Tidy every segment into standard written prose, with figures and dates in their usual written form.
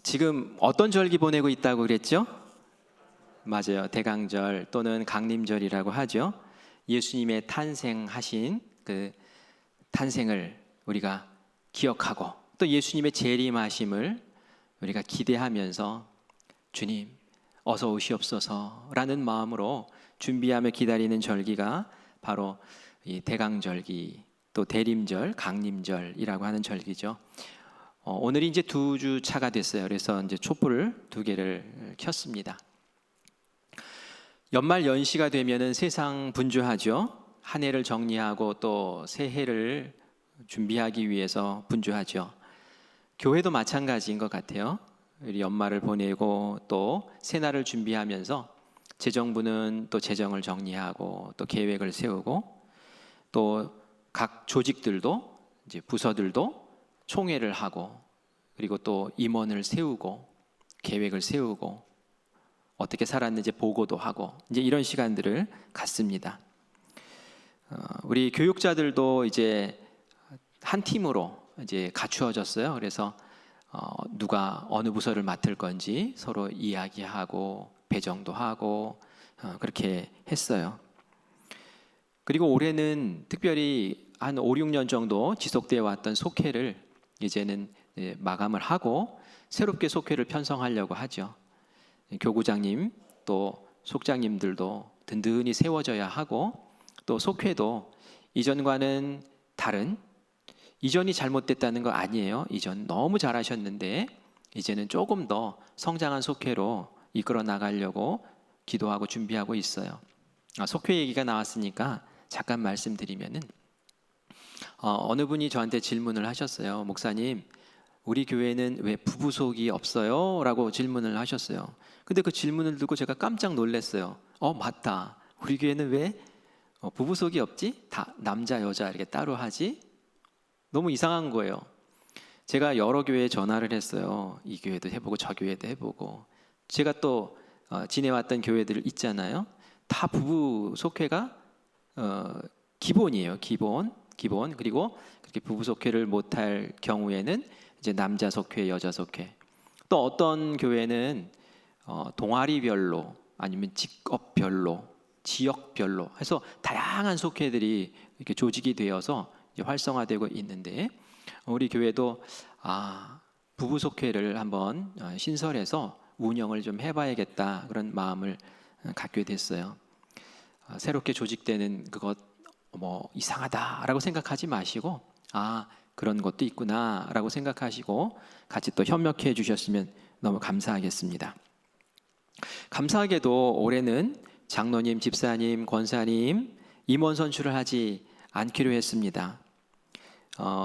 지금 어떤 절기 보내고 있다고 그랬죠? 맞아요. 대강절 또는 강림절이라고 하죠. 예수님의 탄생하신 그 탄생을 우리가 기억하고 또 예수님의 재림하심을 우리가 기대하면서 주님 어서 오시옵소서라는 마음으로 준비하며 기다리는 절기가 바로 이 대강절기 또 대림절, 강림절이라고 하는 절기죠. 오늘이 이제 2주 차가 됐어요. 그래서 이제 촛불을 2개를 켰습니다. 연말 연시가 되면은 세상 분주하죠. 한 해를 정리하고 또 새해를 준비하기 위해서 분주하죠. 교회도 마찬가지인 것 같아요. 우리 연말을 보내고 또 새날을 준비하면서 재정부는 또 재정을 정리하고 또 계획을 세우고 또 각 조직들도 이제 부서들도 총회를 하고 그리고 또 임원을 세우고 계획을 세우고 어떻게 살았는지 보고도 하고 이제 이런 시간들을 갖습니다. 우리 교육자들도 이제 한 팀으로 이제 갖추어졌어요. 그래서 누가 어느 부서를 맡을 건지 서로 이야기하고 배정도 하고 그렇게 했어요. 그리고 올해는 특별히 한 5, 6년 정도 지속되어 왔던 속회를 이제는 마감을 하고 새롭게 속회를 편성하려고 하죠. 교구장님 또 속장님들도 든든히 세워져야 하고 또 속회도 이전과는 다른, 이전이 잘못됐다는 거 아니에요. 이전 너무 잘하셨는데 이제는 조금 더 성장한 속회로 이끌어 나가려고 기도하고 준비하고 있어요. 속회 얘기가 나왔으니까 잠깐 말씀드리면은 어느 분이 저한테 질문을 하셨어요. 목사님, 우리 교회는 왜 부부속이 없어요? 라고 질문을 하셨어요. 근데 그 질문을 듣고 제가 깜짝 놀랐어요. 맞다. 우리 교회는 왜 부부속이 없지? 다 남자 여자 이렇게 따로 하지? 너무 이상한 거예요. 제가 여러 교회에 전화를 했어요. 이 교회도 해보고 저 교회도 해보고 제가 또 지내왔던 교회들 있잖아요. 다 부부 속회가 기본이에요. 기본. 그리고 그렇게 부부 속회를 못할 경우에는 이제 남자 속회, 여자 속회. 또 어떤 교회는 동아리별로 아니면 직업별로, 지역별로 해서 다양한 속회들이 이렇게 조직이 되어서 이제 활성화되고 있는데 우리 교회도 부부 속회를 한번 신설해서 운영을 좀 해봐야겠다 그런 마음을 갖게 됐어요. 새롭게 조직되는 그것 이상하다라고 생각하지 마시고 그런 것도 있구나라고 생각하시고 같이 또 협력해 주셨으면 너무 감사하겠습니다. 감사하게도 올해는 장로님, 집사님, 권사님 임원 선출을 하지 않기로 했습니다.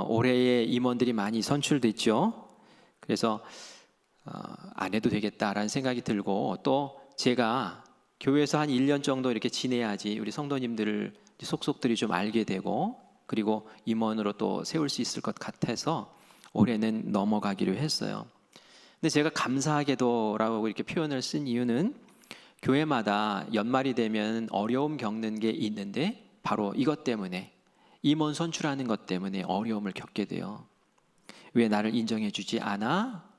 올해에 임원들이 많이 선출됐죠. 그래서 안 해도 되겠다라는 생각이 들고 또 제가 교회에서 한 1년 정도 이렇게 지내야지 우리 성도님들을 속속들이 좀 알게 되고 그리고 임원으로 또 세울 수 있을 것 같아서 올해는 넘어가기로 했어요. 근데 제가 감사하게도라고 이렇게 표현을 쓴 이유는 교회마다 연말이 되면 어려움 겪는 게 있는데 바로 이것 때문에 임원 선출하는 것 때문에 어려움을 겪게 돼요. 왜 나를 인정해 주지 않아?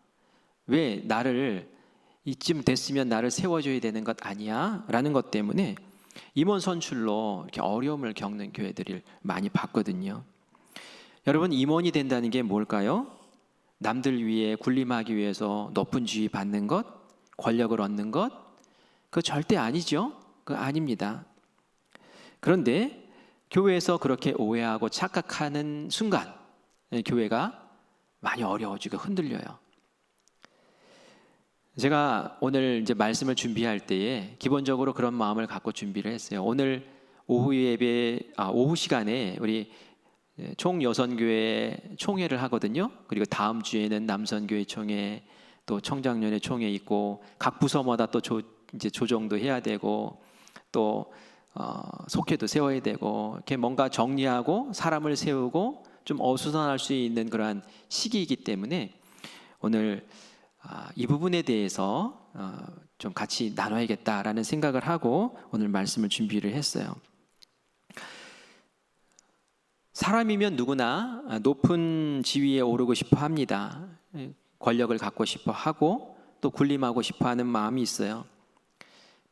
왜 나를 이쯤 됐으면 나를 세워줘야 되는 것 아니야? 라는 것 때문에 임원 선출로 이렇게 어려움을 겪는 교회들을 많이 봤거든요. 여러분, 임원이 된다는 게 뭘까요? 남들 위해 군림하기 위해서 높은 지위 받는 것, 권력을 얻는 것, 그거 절대 아니죠. 그거 아닙니다. 그런데 교회에서 그렇게 오해하고 착각하는 순간 교회가 많이 어려워지고 흔들려요. 제가 오늘 이제 말씀을 준비할 때에 기본적으로 그런 마음을 갖고 준비를 했어요. 오늘 오후 예배, 오후 시간에 우리 총여선교회 총회를 하거든요. 그리고 다음 주에는 남선교회 총회, 또 청장년회 총회 있고 각 부서마다 또 이제 조정도 해야 되고 또 속회도 세워야 되고 이렇게 뭔가 정리하고 사람을 세우고 좀 어수선할 수 있는 그러한 시기이기 때문에 오늘 이 부분에 대해서 좀 같이 나눠야겠다라는 생각을 하고 오늘 말씀을 준비를 했어요. 사람이면 누구나 높은 지위에 오르고 싶어 합니다. 권력을 갖고 싶어 하고 또 군림하고 싶어 하는 마음이 있어요.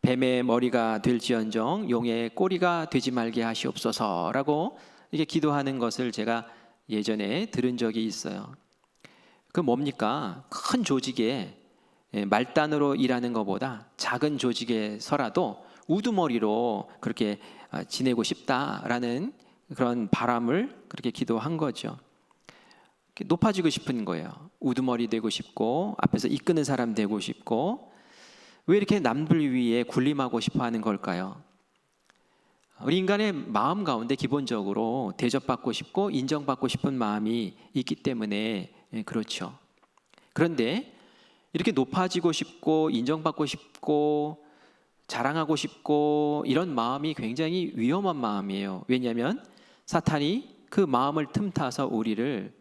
뱀의 머리가 될지언정 용의 꼬리가 되지 말게 하시옵소서라고 이게 기도하는 것을 제가 예전에 들은 적이 있어요. 그 뭡니까? 큰 조직에 말단으로 일하는 것보다 작은 조직에서라도 우두머리로 그렇게 지내고 싶다라는 그런 바람을 그렇게 기도한 거죠. 높아지고 싶은 거예요. 우두머리 되고 싶고 앞에서 이끄는 사람 되고 싶고, 왜 이렇게 남들 위에 군림하고 싶어 하는 걸까요? 우리 인간의 마음 가운데 기본적으로 대접받고 싶고 인정받고 싶은 마음이 있기 때문에 그렇죠. 그런데 이렇게 높아지고 싶고 인정받고 싶고 자랑하고 싶고 이런 마음이 굉장히 위험한 마음이에요. 왜냐하면 사탄이 그 마음을 틈타서 우리를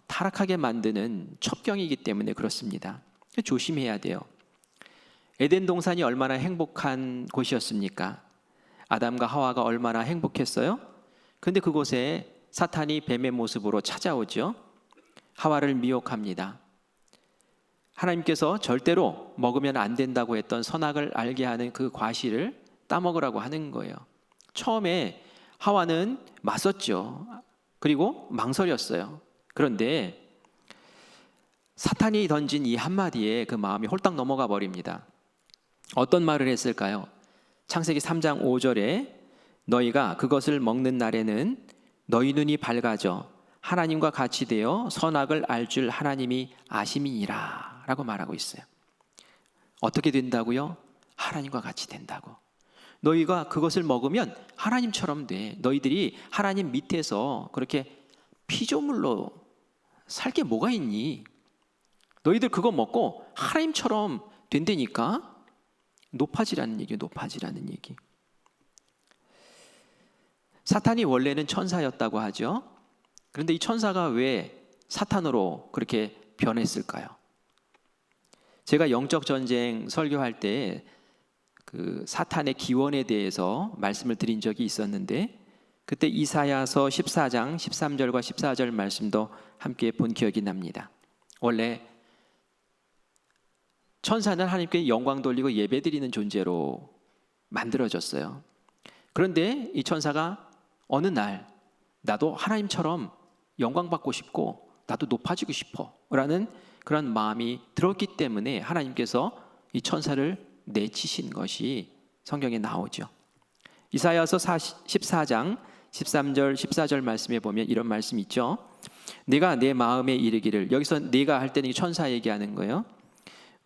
타락하게 만드는 첩경이기 때문에 그렇습니다. 조심해야 돼요. 에덴 동산이 얼마나 행복한 곳이었습니까? 아담과 하와가 얼마나 행복했어요? 근데 그곳에 사탄이 뱀의 모습으로 찾아오죠. 하와를 미혹합니다. 하나님께서 절대로 먹으면 안 된다고 했던 선악을 알게 하는 그 과실을 따먹으라고 하는 거예요. 처음에 하와는 맞섰죠. 그리고 망설였어요. 그런데 사탄이 던진 이 한마디에 그 마음이 홀딱 넘어가 버립니다. 어떤 말을 했을까요? 창세기 3장 5절에 너희가 그것을 먹는 날에는 너희 눈이 밝아져 하나님과 같이 되어 선악을 알 줄 하나님이 아심이니라 라고 말하고 있어요. 어떻게 된다고요? 하나님과 같이 된다고. 너희가 그것을 먹으면 하나님처럼 돼. 너희들이 하나님 밑에서 그렇게 피조물로 살 게 뭐가 있니? 너희들 그거 먹고 하나님처럼 된다니까. 높아지라는 얘기예요. 높아지라는 얘기. 사탄이 원래는 천사였다고 하죠. 그런데 이 천사가 왜 사탄으로 그렇게 변했을까요? 제가 영적 전쟁 설교할 때 그 사탄의 기원에 대해서 말씀을 드린 적이 있었는데, 그때 이사야서 14장 13절과 14절 말씀도 함께 본 기억이 납니다. 원래 천사는 하나님께 영광 돌리고 예배드리는 존재로 만들어졌어요. 그런데 이 천사가 어느 날 나도 하나님처럼 영광 받고 싶고 나도 높아지고 싶어 라는 그런 마음이 들었기 때문에 하나님께서 이 천사를 내치신 것이 성경에 나오죠. 이사야서 14장 13절 14절 말씀에 보면 이런 말씀이 있죠. 내가 내 마음에 이르기를, 여기서 내가 할 때는 천사 얘기하는 거예요.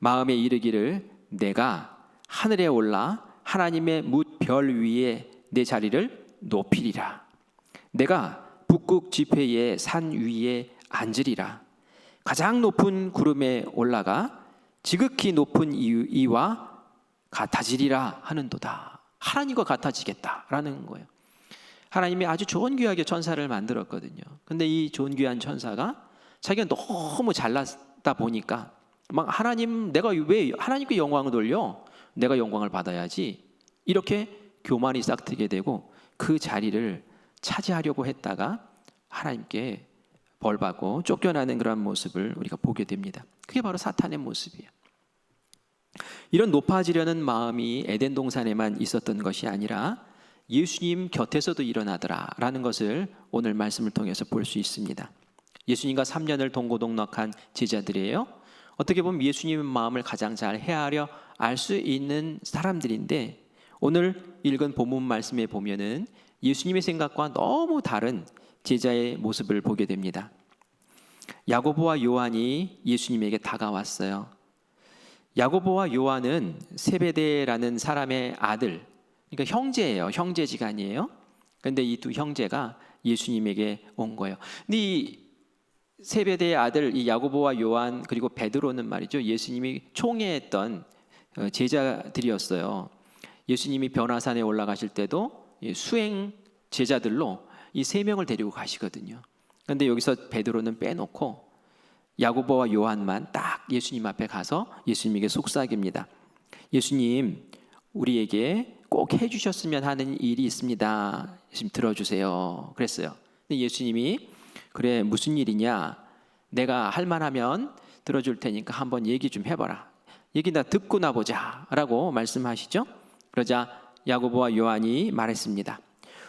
마음에 이르기를 내가 하늘에 올라 하나님의 뭇 별 위에 내 자리를 높이리라. 내가 북극 지폐의 산 위에 앉으리라. 가장 높은 구름에 올라가 지극히 높은 이와 같아지리라 하는도다. 하나님과 같아지겠다라는 거예요. 하나님이 아주 존귀하게 천사를 만들었거든요. 근데 이 존귀한 천사가 자기가 너무 잘났다 보니까 막 하나님, 내가 왜 하나님께 영광을 돌려? 내가 영광을 받아야지. 이렇게 교만이 싹트게 되고 그 자리를 차지하려고 했다가 하나님께 벌받고 쫓겨나는 그런 모습을 우리가 보게 됩니다. 그게 바로 사탄의 모습이에요. 이런 높아지려는 마음이 에덴 동산에만 있었던 것이 아니라 예수님 곁에서도 일어나더라라는 것을 오늘 말씀을 통해서 볼 수 있습니다. 예수님과 3년을 동고동락한 제자들이에요. 어떻게 보면 예수님의 마음을 가장 잘 헤아려 알 수 있는 사람들인데, 오늘 읽은 본문 말씀에 보면은 예수님의 생각과 너무 다른 제자의 모습을 보게 됩니다. 야고보와 요한이 예수님에게 다가왔어요. 야고보와 요한은 세베대라는 사람의 아들, 그러니까 형제예요. 형제지간이에요. 그런데 이 두 형제가 예수님에게 온 거예요. 근데 이 세베대의 아들 이 야고보와 요한 그리고 베드로는 말이죠, 예수님이 총애했던 제자들이었어요. 예수님이 변화산에 올라가실 때도 수행 제자들로 이 세 명을 데리고 가시거든요. 그런데 여기서 베드로는 빼놓고 야고보와 요한만 딱 예수님 앞에 가서 예수님에게 속삭입니다. 예수님, 우리에게 꼭 해주셨으면 하는 일이 있습니다. 예수님 들어주세요. 그랬어요. 근데 예수님이 그래 무슨 일이냐? 내가 할 만하면 들어줄 테니까 한번 얘기 좀 해봐라. 얘기 나 듣고 나보자 라고 말씀하시죠. 그러자 야고보와 요한이 말했습니다.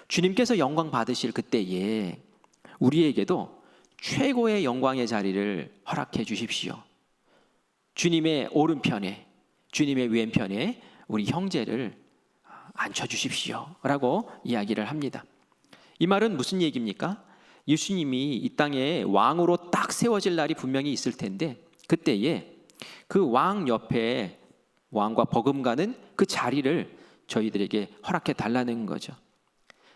주님께서 영광 받으실 그때에 우리에게도 최고의 영광의 자리를 허락해 주십시오. 주님의 오른편에, 주님의 왼편에 우리 형제를 앉혀주십시오 라고 이야기를 합니다. 이 말은 무슨 얘기입니까? 예수님이 이 땅에 왕으로 딱 세워질 날이 분명히 있을 텐데 그때에 그 왕 옆에 왕과 버금가는 그 자리를 저희들에게 허락해 달라는 거죠.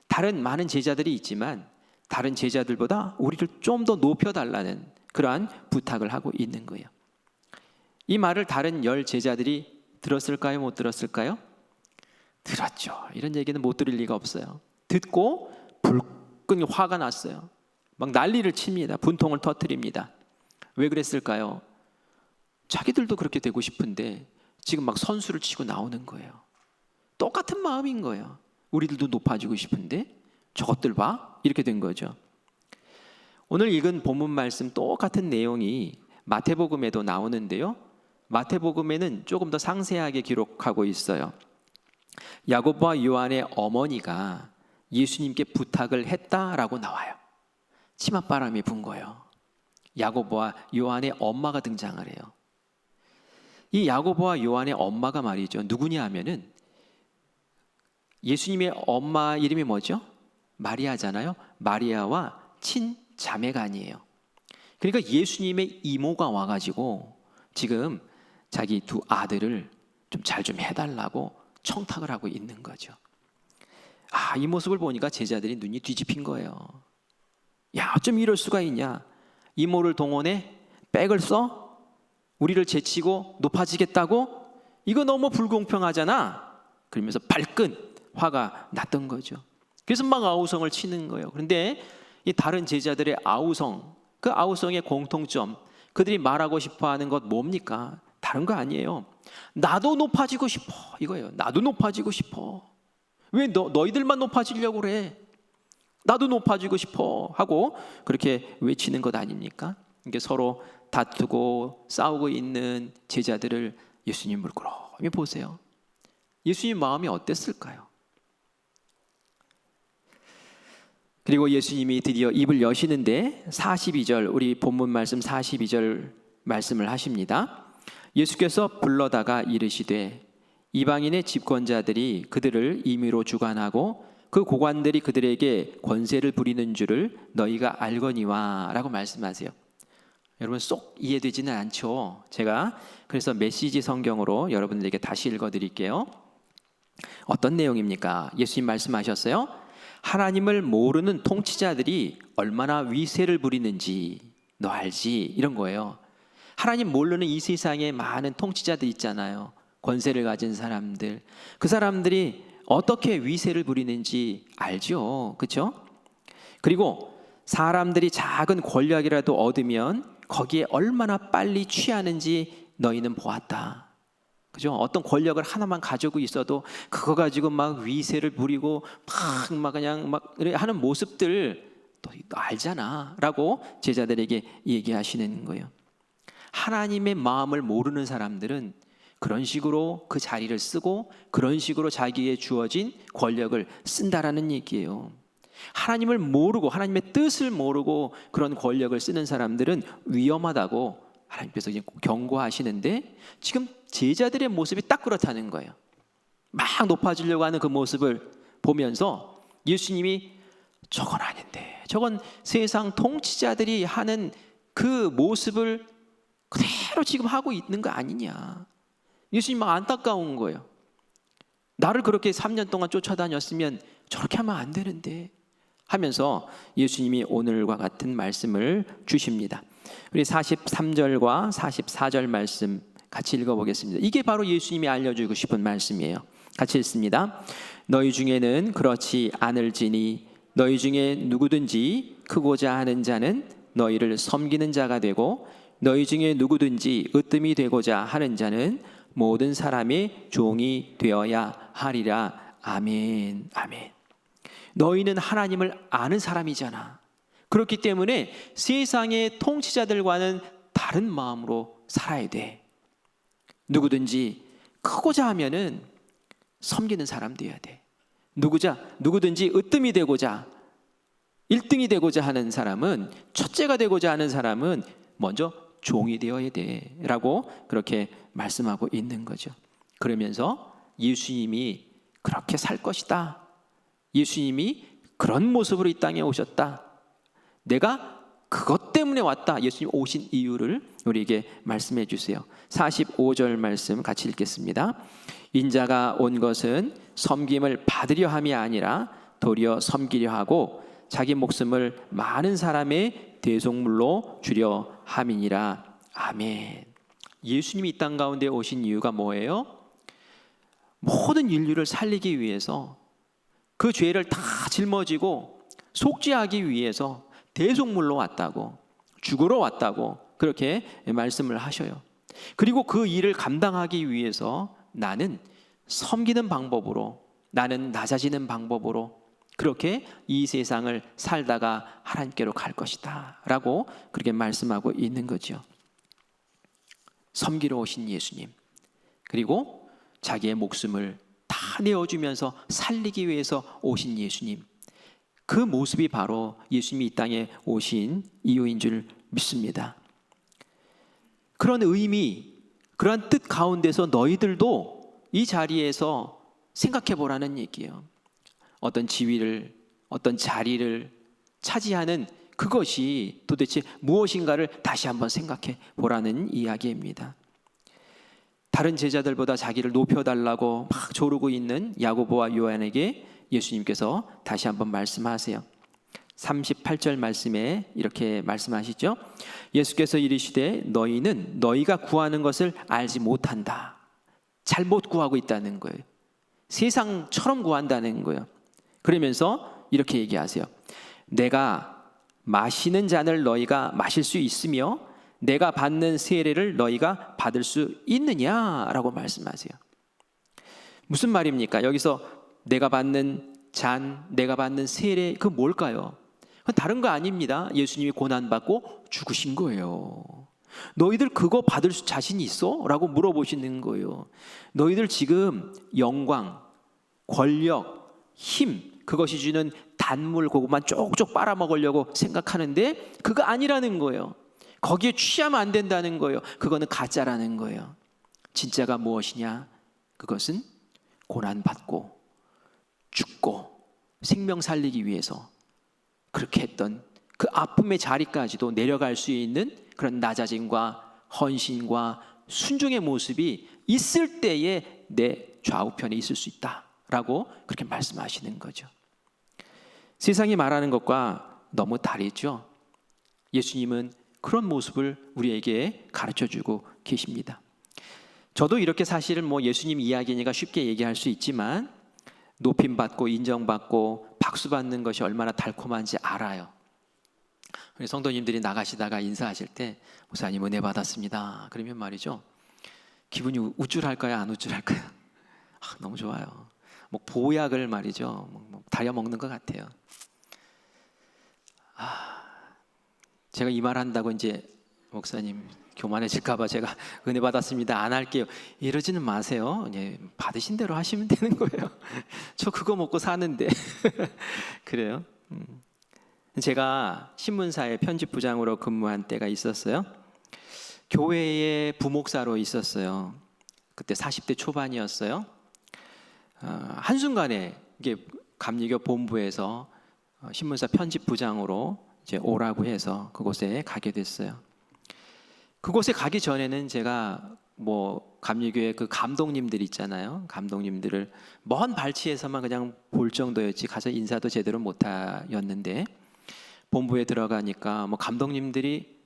다른 많은 제자들이 있지만 다른 제자들보다 우리를 좀 더 높여달라는 그러한 부탁을 하고 있는 거예요. 이 말을 다른 10 제자들이 들었을까요? 못 들었을까요? 들었죠. 이런 얘기는 못 들을 리가 없어요. 듣고 불끈 화가 났어요. 막 난리를 칩니다. 분통을 터뜨립니다. 왜 그랬을까요? 자기들도 그렇게 되고 싶은데 지금 막 선수를 치고 나오는 거예요. 똑같은 마음인 거예요. 우리들도 높아지고 싶은데 저것들 봐? 이렇게 된 거죠. 오늘 읽은 본문 말씀 똑같은 내용이 마태복음에도 나오는데요. 마태복음에는 조금 더 상세하게 기록하고 있어요. 야고보와 요한의 어머니가 예수님께 부탁을 했다라고 나와요. 치맛바람이 분 거예요. 야고보와 요한의 엄마가 등장을 해요. 이 야고보와 요한의 엄마가 말이죠. 누구냐 하면은 예수님의 엄마 이름이 뭐죠? 마리아잖아요. 마리아와 친자매가 아니에요. 그러니까 예수님의 이모가 와가지고 지금 자기 두 아들을 좀 잘 좀 해달라고 청탁을 하고 있는 거죠. 이 모습을 보니까 제자들이 눈이 뒤집힌 거예요. 야, 어쩜 이럴 수가 있냐? 이모를 동원해 백을 써? 우리를 제치고 높아지겠다고? 이거 너무 불공평하잖아. 그러면서 발끈 화가 났던 거죠. 그래서 막 아우성을 치는 거예요. 그런데 이 다른 제자들의 아우성, 그 아우성의 공통점, 그들이 말하고 싶어하는 것 뭡니까? 다른 거 아니에요. 나도 높아지고 싶어 이거예요. 나도 높아지고 싶어. 왜 너희들만 높아지려고 그래? 나도 높아지고 싶어 하고 그렇게 외치는 것 아닙니까? 이게 서로 다투고 싸우고 있는 제자들을 예수님 물끄러미 보세요. 예수님 마음이 어땠을까요? 그리고 예수님이 드디어 입을 여시는데 42절, 우리 본문 말씀 42절 말씀을 하십니다. 예수께서 불러다가 이르시되 이방인의 집권자들이 그들을 임의로 주관하고 그 고관들이 그들에게 권세를 부리는 줄을 너희가 알거니와 라고 말씀하세요. 여러분 쏙 이해되지는 않죠. 제가 그래서 메시지 성경으로 여러분들에게 다시 읽어드릴게요. 어떤 내용입니까? 예수님 말씀하셨어요. 하나님을 모르는 통치자들이 얼마나 위세를 부리는지 너 알지? 이런 거예요. 하나님 모르는 이 세상에 많은 통치자들 있잖아요. 권세를 가진 사람들. 그 사람들이 어떻게 위세를 부리는지 알죠. 그렇죠? 그리고 사람들이 작은 권력이라도 얻으면 거기에 얼마나 빨리 취하는지 너희는 보았다. 그죠? 어떤 권력을 하나만 가지고 있어도 그거 가지고 막 위세를 부리고 막 그냥 막 하는 모습들 너 알잖아 라고 제자들에게 얘기하시는 거예요. 하나님의 마음을 모르는 사람들은 그런 식으로 그 자리를 쓰고 그런 식으로 자기의 주어진 권력을 쓴다라는 얘기예요. 하나님을 모르고 하나님의 뜻을 모르고 그런 권력을 쓰는 사람들은 위험하다고 하나님께서 경고하시는데 지금 제자들의 모습이 딱 그렇다는 거예요. 막 높아지려고 하는 그 모습을 보면서 예수님이 저건 아닌데, 저건 세상 통치자들이 하는 그 모습을 그대로 지금 하고 있는 거 아니냐. 예수님 막 안타까운 거예요. 나를 그렇게 3년 동안 쫓아다녔으면 저렇게 하면 안 되는데 하면서 예수님이 오늘과 같은 말씀을 주십니다. 우리 43절과 44절 말씀 같이 읽어보겠습니다. 이게 바로 예수님이 알려주고 싶은 말씀이에요. 같이 읽습니다. 너희 중에는 그렇지 않을지니 너희 중에 누구든지 크고자 하는 자는 너희를 섬기는 자가 되고 너희 중에 누구든지 으뜸이 되고자 하는 자는 모든 사람의 종이 되어야 하리라. 아멘. 아멘. 너희는 하나님을 아는 사람이잖아. 그렇기 때문에 세상의 통치자들과는 다른 마음으로 살아야 돼. 누구든지 크고자 하면은 섬기는 사람 되어야 돼. 누구든지 으뜸이 되고자 1등이 되고자 하는 사람은, 첫째가 되고자 하는 사람은 먼저 종이 되어야 돼 라고 그렇게 말씀하고 있는 거죠. 그러면서 예수님이 그렇게 살 것이다, 예수님이 그런 모습으로 이 땅에 오셨다, 내가 그것 때문에 왔다, 예수님 오신 이유를 우리에게 말씀해 주세요. 45절 말씀 같이 읽겠습니다. 인자가 온 것은 섬김을 받으려 함이 아니라 도리어 섬기려 하고 자기 목숨을 많은 사람의 대속물로 주려 함이니라. 아멘. 예수님이 이 땅 가운데 오신 이유가 뭐예요? 모든 인류를 살리기 위해서, 그 죄를 다 짊어지고 속죄하기 위해서 대속물로 왔다고, 죽으러 왔다고 그렇게 말씀을 하셔요. 그리고 그 일을 감당하기 위해서 나는 섬기는 방법으로, 나는 낮아지는 방법으로 그렇게 이 세상을 살다가 하나님께로 갈 것이다 라고 그렇게 말씀하고 있는 거죠. 섬기러 오신 예수님, 그리고 자기의 목숨을 다 내어주면서 살리기 위해서 오신 예수님, 그 모습이 바로 예수님이 이 땅에 오신 이유인 줄 믿습니다. 그런 의미, 그런 뜻 가운데서 너희들도 이 자리에서 생각해 보라는 얘기예요. 어떤 지위를, 어떤 자리를 차지하는 그것이 도대체 무엇인가를 다시 한번 생각해 보라는 이야기입니다. 다른 제자들보다 자기를 높여달라고 막 조르고 있는 야고보와 요한에게 예수님께서 다시 한번 말씀하세요. 38절 말씀에 이렇게 말씀하시죠. 예수께서 이르시되 너희는 너희가 구하는 것을 알지 못한다. 잘못 구하고 있다는 거예요. 세상처럼 구한다는 거예요. 그러면서 이렇게 얘기하세요. 내가 마시는 잔을 너희가 마실 수 있으며 내가 받는 세례를 너희가 받을 수 있느냐라고 말씀하세요. 무슨 말입니까? 여기서 내가 받는 잔, 내가 받는 세례, 그 뭘까요? 그건 다른 거 아닙니다. 예수님이 고난받고 죽으신 거예요. 너희들 그거 받을 자신 있어? 라고 물어보시는 거예요. 너희들 지금 영광, 권력, 힘, 그것이 주는 단물 그것만 쪽쪽 빨아먹으려고 생각하는데 그거 아니라는 거예요. 거기에 취하면 안 된다는 거예요. 그거는 가짜라는 거예요. 진짜가 무엇이냐? 그것은 고난받고 죽고 생명 살리기 위해서 그렇게 했던 그 아픔의 자리까지도 내려갈 수 있는 그런 낮아짐과 헌신과 순종의 모습이 있을 때에 내 좌우편에 있을 수 있다라고 그렇게 말씀하시는 거죠. 세상이 말하는 것과 너무 다르죠. 예수님은 그런 모습을 우리에게 가르쳐주고 계십니다. 저도 이렇게 사실은 예수님 이야기니까 쉽게 얘기할 수 있지만 높임받고 인정받고 박수받는 것이 얼마나 달콤한지 알아요. 우리 성도님들이 나가시다가 인사하실 때 목사님 은혜 받았습니다. 그러면 말이죠. 기분이 우쭐할까요? 안 우쭐할까요? 너무 좋아요. 보약을 말이죠. 다려 먹는 것 같아요. 제가 이 말 한다고 이제 목사님 교만해질까봐 제가 은혜 받았습니다 안 할게요 이러지는 마세요. 받으신 대로 하시면 되는 거예요. 저 그거 먹고 사는데 그래요. 제가 신문사의 편집부장으로 근무한 때가 있었어요. 교회의 부목사로 있었어요. 그때 40대 초반이었어요. 한순간에 이게 감리교 본부에서 신문사 편집부장으로 이제 오라고 해서 그곳에 가게 됐어요. 그곳에 가기 전에는 제가 감리교회 그 감독님들 있잖아요. 감독님들을 먼 발치에서만 그냥 볼 정도였지 가서 인사도 제대로 못하였는데 본부에 들어가니까 감독님들이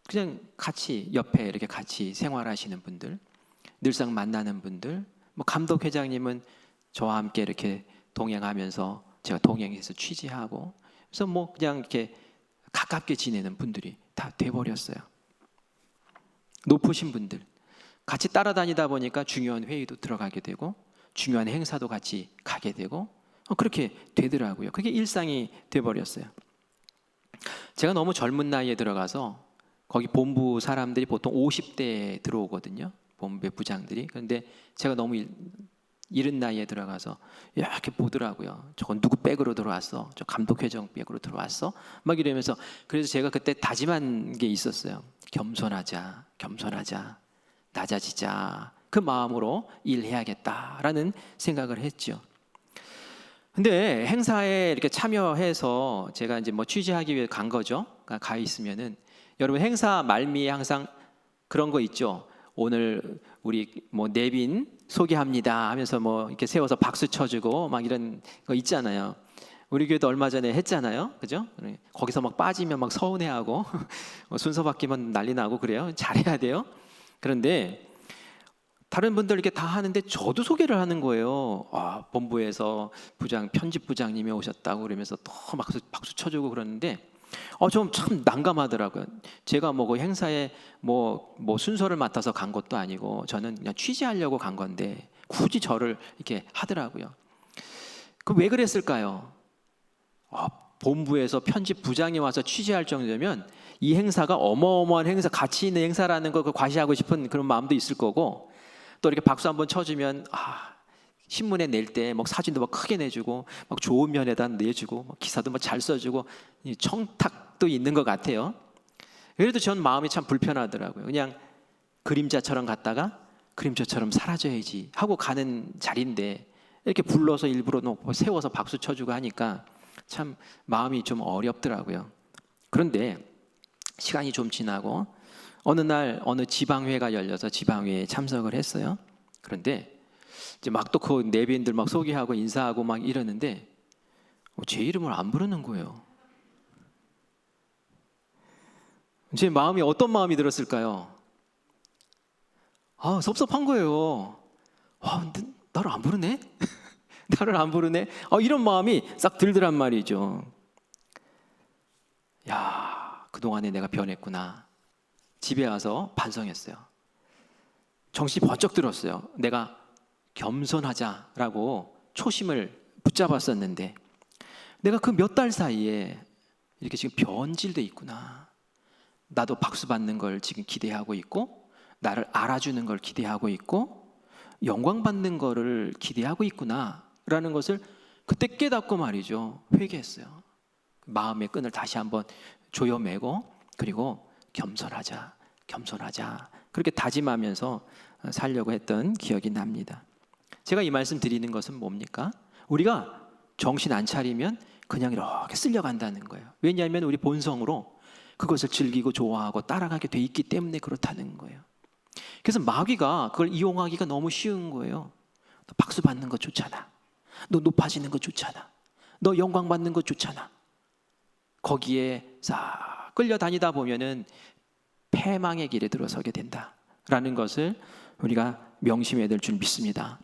그냥 같이 옆에 이렇게 같이 생활하시는 분들, 늘상 만나는 분들, 감독 회장님은 저와 함께 이렇게 동행하면서 제가 동행해서 취재하고 그래서 그냥 이렇게 가깝게 지내는 분들이 다 돼버렸어요. 높으신 분들 같이 따라다니다 보니까 중요한 회의도 들어가게 되고 중요한 행사도 같이 가게 되고 그렇게 되더라고요. 그게 일상이 돼버렸어요. 제가 너무 젊은 나이에 들어가서 거기 본부 사람들이 보통 50대에 들어오거든요. 본부의 부장들이. 그런데 제가 너무 이른 나이에 들어가서 이렇게 보더라고요. 저건 누구 백으로 들어왔어? 저 감독회장 백으로 들어왔어? 막 이러면서. 그래서 제가 그때 다짐한 게 있었어요. 겸손하자, 겸손하자, 낮아지자. 그 마음으로 일해야겠다라는 생각을 했죠. 근데 행사에 이렇게 참여해서 제가 이제 뭐 취재하기 위해 간 거죠. 가 있으면은 여러분 행사 말미에 항상 그런 거 있죠. 오늘 우리 뭐 내빈 소개합니다 하면서 뭐 이렇게 세워서 박수 쳐주고 막 이런 거 있잖아요. 우리 교회도 얼마 전에 했잖아요, 그죠? 거기서 막 빠지면 막 서운해하고 순서 바뀌면 난리 나고 그래요. 잘해야 돼요. 그런데 다른 분들 이렇게 다 하는데 저도 소개를 하는 거예요. 본부에서 편집 부장님이 오셨다고 그러면서 또 박수 쳐주고 그러는데 좀 참 난감하더라고요. 제가 뭐 그 행사에 뭐 순서를 맡아서 간 것도 아니고 저는 그냥 취재하려고 간 건데 굳이 저를 이렇게 하더라고요. 그 왜 그랬을까요? 본부에서 편집 부장이 와서 취재할 정도면 이 행사가 어마어마한 행사, 가치 있는 행사라는 걸 과시하고 싶은 그런 마음도 있을 거고, 또 이렇게 박수 한번 쳐주면 신문에 낼 때 막 사진도 막 크게 내주고 막 좋은 면에다 내주고 막 기사도 막 잘 써주고 청탁도 있는 것 같아요. 그래도 전 마음이 참 불편하더라고요. 그냥 그림자처럼 갔다가 그림자처럼 사라져야지 하고 가는 자리인데 이렇게 불러서 일부러 놓고 세워서 박수 쳐주고 하니까 참 마음이 좀 어렵더라고요. 그런데 시간이 좀 지나고 어느 날 어느 지방회가 열려서 지방회에 참석을 했어요. 그런데 이제 막 또 그 내빈들 막 소개하고 인사하고 막 이러는데 제 이름을 안 부르는 거예요. 제 마음이 어떤 마음이 들었을까요? 섭섭한 거예요. 근데 나를 안 부르네? 나를 안 부르네? 이런 마음이 싹 들더란 말이죠. 야, 그동안에 내가 변했구나. 집에 와서 반성했어요. 정신이 번쩍 들었어요. 내가 겸손하자라고 초심을 붙잡았었는데 내가 그 몇 달 사이에 이렇게 지금 변질돼 있구나. 나도 박수 받는 걸 지금 기대하고 있고 나를 알아주는 걸 기대하고 있고 영광 받는 거를 기대하고 있구나라는 것을 그때 깨닫고 말이죠. 회개했어요. 마음의 끈을 다시 한번 조여매고 그리고 겸손하자, 겸손하자 그렇게 다짐하면서 살려고 했던 기억이 납니다. 제가 이 말씀 드리는 것은 뭡니까? 우리가 정신 안 차리면 그냥 이렇게 쓸려간다는 거예요. 왜냐하면 우리 본성으로 그것을 즐기고 좋아하고 따라가게 돼 있기 때문에 그렇다는 거예요. 그래서 마귀가 그걸 이용하기가 너무 쉬운 거예요. 너 박수 받는 거 좋잖아. 너 높아지는 거 좋잖아. 너 영광 받는 거 좋잖아. 거기에 싹 끌려다니다 보면은 패망의 길에 들어서게 된다라는 것을 우리가 명심해야 될 줄 믿습니다.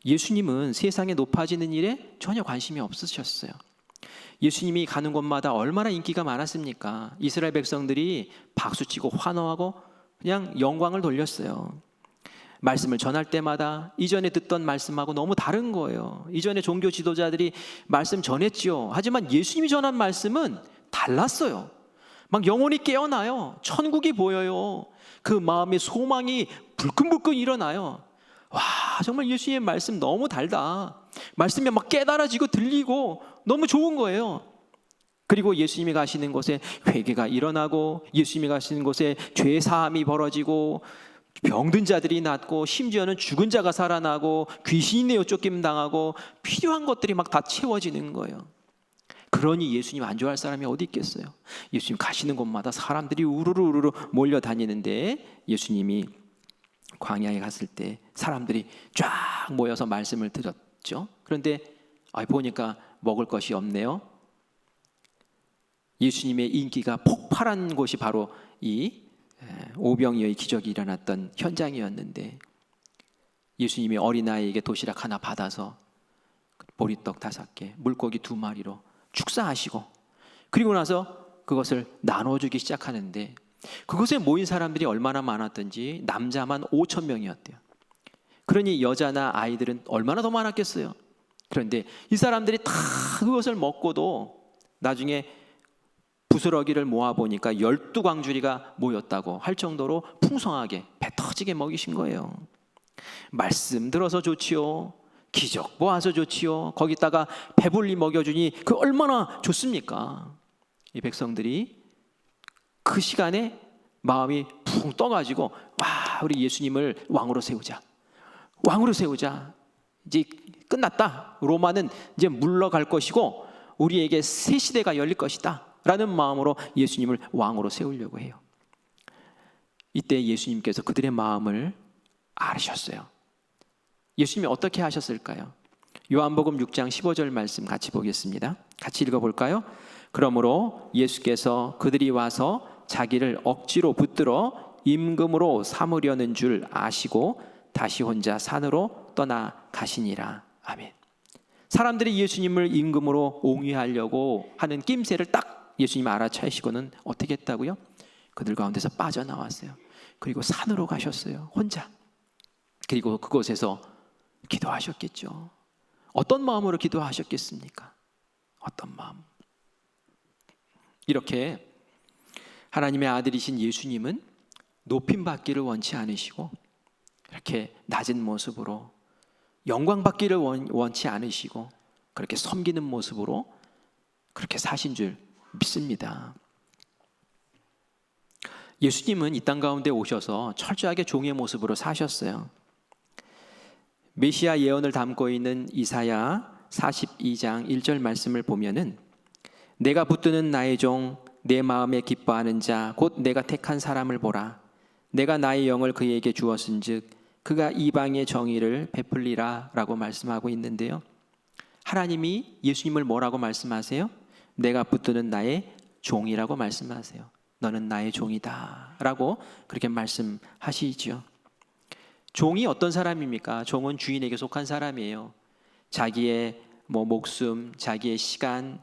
예수님은 세상에 높아지는 일에 전혀 관심이 없으셨어요. 예수님이 가는 곳마다 얼마나 인기가 많았습니까? 이스라엘 백성들이 박수치고 환호하고 그냥 영광을 돌렸어요. 말씀을 전할 때마다 이전에 듣던 말씀하고 너무 다른 거예요. 이전에 종교 지도자들이 말씀 전했지요. 하지만 예수님이 전한 말씀은 달랐어요. 막 영혼이 깨어나요. 천국이 보여요. 그 마음의 소망이 불끈불끈 일어나요. 와, 정말 예수님의 말씀 너무 달다. 말씀이 막 깨달아지고 들리고 너무 좋은 거예요. 그리고 예수님이 가시는 곳에 회개가 일어나고 예수님이 가시는 곳에 죄 사함이 벌어지고 병든 자들이 낫고 심지어는 죽은 자가 살아나고 귀신이 내어 쫓김 당하고 필요한 것들이 막 다 채워지는 거예요. 그러니 예수님 안 좋아할 사람이 어디 있겠어요? 예수님 가시는 곳마다 사람들이 우르르 몰려다니는데 예수님이 광야에 갔을 때 사람들이 쫙 모여서 말씀을 들었죠. 그런데 보니까 먹을 것이 없네요. 예수님의 인기가 폭발한 곳이 바로 이 오병이어의 기적이 일어났던 현장이었는데 예수님이 어린아이에게 도시락 하나 받아서 보리떡 5개, 물고기 2마리로 축사하시고 그리고 나서 그것을 나눠주기 시작하는데 그곳에 모인 사람들이 얼마나 많았던지 남자만 5,000명이었대요. 그러니 여자나 아이들은 얼마나 더 많았겠어요. 그런데 이 사람들이 다 그것을 먹고도 나중에 부스러기를 모아보니까 12광주리가 모였다고 할 정도로 풍성하게 배 터지게 먹이신 거예요. 말씀 들어서 좋지요, 기적 보아서 좋지요, 거기다가 배불리 먹여주니 그 얼마나 좋습니까? 이 백성들이 그 시간에 마음이 붕 떠가지고, 와, 우리 예수님을 왕으로 세우자, 왕으로 세우자, 이제 끝났다, 로마는 이제 물러갈 것이고 우리에게 새 시대가 열릴 것이다 라는 마음으로 예수님을 왕으로 세우려고 해요. 이때 예수님께서 그들의 마음을 알으셨어요. 예수님이 어떻게 하셨을까요? 요한복음 6장 15절 말씀 같이 보겠습니다. 같이 읽어볼까요? 그러므로 예수께서 그들이 와서 자기를 억지로 붙들어 임금으로 삼으려는 줄 아시고 다시 혼자 산으로 떠나 가시니라. 아멘. 사람들이 예수님을 임금으로 옹위하려고 하는 낌새를 딱 예수님 알아차시고는 어떻게 했다고요? 그들 가운데서 빠져나왔어요. 그리고 산으로 가셨어요, 혼자. 그리고 그곳에서 기도하셨겠죠. 어떤 마음으로 기도하셨겠습니까? 어떤 마음? 이렇게 하나님의 아들이신 예수님은 높임받기를 원치 않으시고 이렇게 낮은 모습으로 영광받기를 원치 않으시고 그렇게 섬기는 모습으로 그렇게 사신 줄 믿습니다. 예수님은 이 땅 가운데 오셔서 철저하게 종의 모습으로 사셨어요. 메시아 예언을 담고 있는 이사야 42장 1절 말씀을 보면은 내가 붙드는 나의 종 내 마음에 기뻐하는 자 곧 내가 택한 사람을 보라. 내가 나의 영을 그에게 주었은즉 그가 이방의 정의를 베풀리라 라고 말씀하고 있는데요, 하나님이 예수님을 뭐라고 말씀하세요? 내가 붙드는 나의 종이라고 말씀하세요. 너는 나의 종이다 라고 그렇게 말씀하시죠. 종이 어떤 사람입니까? 종은 주인에게 속한 사람이에요. 자기의 목숨, 자기의 시간,